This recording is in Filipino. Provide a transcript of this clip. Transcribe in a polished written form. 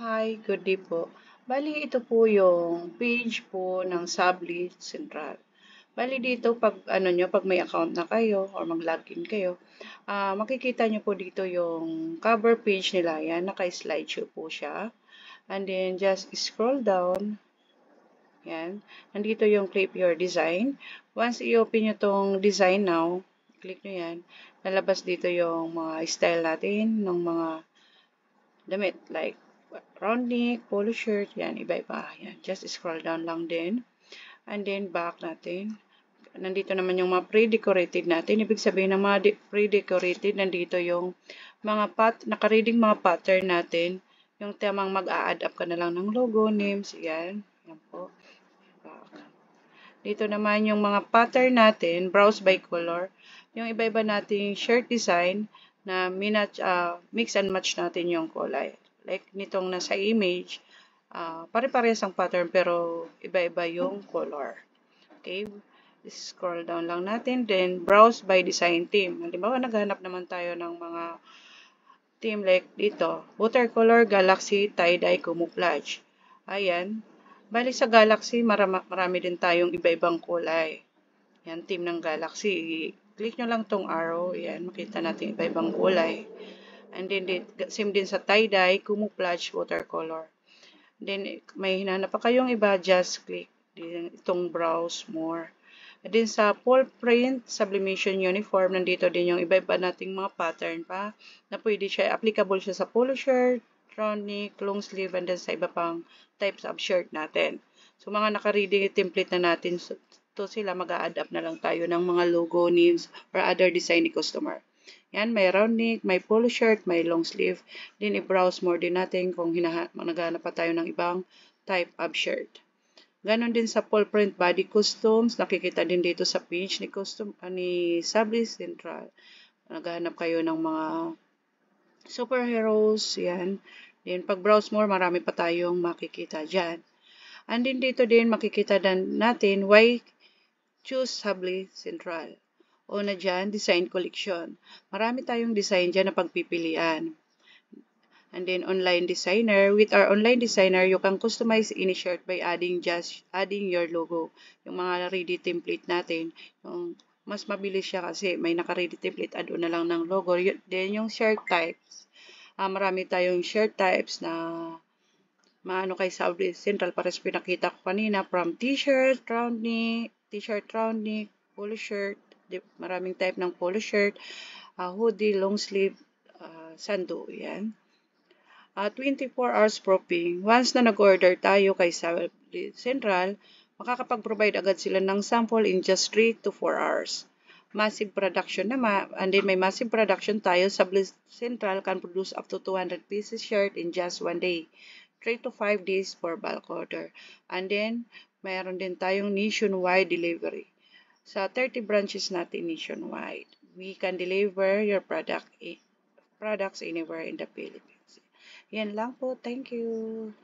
Hi, good day po. Bali, ito po yung page po ng Sublead Central. Bali dito pag ano nyo, pag may account na kayo or mag-login kayo, makikita nyo po dito yung cover page nila. Yan, naka-slideshow po siya. And then just scroll down. Yan. Nandito yung clip your design. Once i-open nyo tong design now, click nyo yan. Lalabas dito yung mga style natin ng mga damit like round neck, polo shirt, yan, iba-iba. Yan, just scroll down lang din. And then back natin. Nandito naman yung mga pre-decorated natin. Ibig sabihin ng mga pre-decorated, nandito yung mga naka-reading mga pattern natin. Yung tamang mag-a-add up ka na lang ng logo, names, yan. Yan po. Back. Dito naman yung mga pattern natin, browse by color. Yung iba-iba nating shirt design na mix and match natin yung kulay. Like nitong nasa image, pare-parehas ang pattern pero iba-iba yung color. Okay, scroll down lang natin. Then, browse by design theme. Halimbawa, naghanap naman tayo ng mga theme like dito. Watercolor, Galaxy, tie-dye, camouflage. Ayan. Bali sa Galaxy, marami din tayong iba-ibang kulay. Yan, theme ng Galaxy. Click nyo lang tong arrow. Yan, makita natin iba-ibang kulay. And then, same din sa tie-dye, camouflage, watercolor. Then, may hinanap pa kayong iba, just click itong browse more. And then, sa full print, sublimation uniform, nandito din yung iba-iba nating mga pattern pa na pwede siya, applicable siya sa polo shirt, round neck, long sleeve, and then sa iba pang types of shirt natin. So, mga naka-ready template na natin, so, to sila mag-a-adapt na lang tayo ng mga logo, names, or other design ni customer. Yan, may round neck, may polo shirt, may long sleeve. Then, i-browse more din natin kung naghahanap pa tayo ng ibang type of shirt. Ganon din sa full print body costumes. Nakikita din dito sa page ni Sublead Central. Naghahanap kayo ng mga superheroes. Yan. Then, pag-browse more, marami pa tayong makikita dyan. And then, dito din makikita natin why choose Sublead Central. O na dyan, design collection. Marami tayong design dyan na pagpipilian. And then online designer. With our online designer, you can customize any shirt by adding your logo. Yung mga ready template natin. Yung mas mabilis siya kasi may naka-ready template, add na lang ng logo. Then yung shirt types. Marami tayong shirt types na maano kay Sublead Central. Pares pinakita ko kanina from t-shirt, round neck, polo shirt. Maraming type ng polo shirt, hoodie, long sleeve, sando. Yan. 24 hours proofing. Once na nag-order tayo kay Sublead Central, makakapag-provide agad sila ng sample in just 3 to 4 hours. Massive production naman, and then may massive production tayo. Sublead Central can produce up to 200 pieces shirt in just 1 day. 3 to 5 days for bulk order. And then, mayroon din tayong nationwide delivery. Sa 30 branches natin nationwide, we can deliver your products anywhere in the Philippines. Yan lang po. Thank you.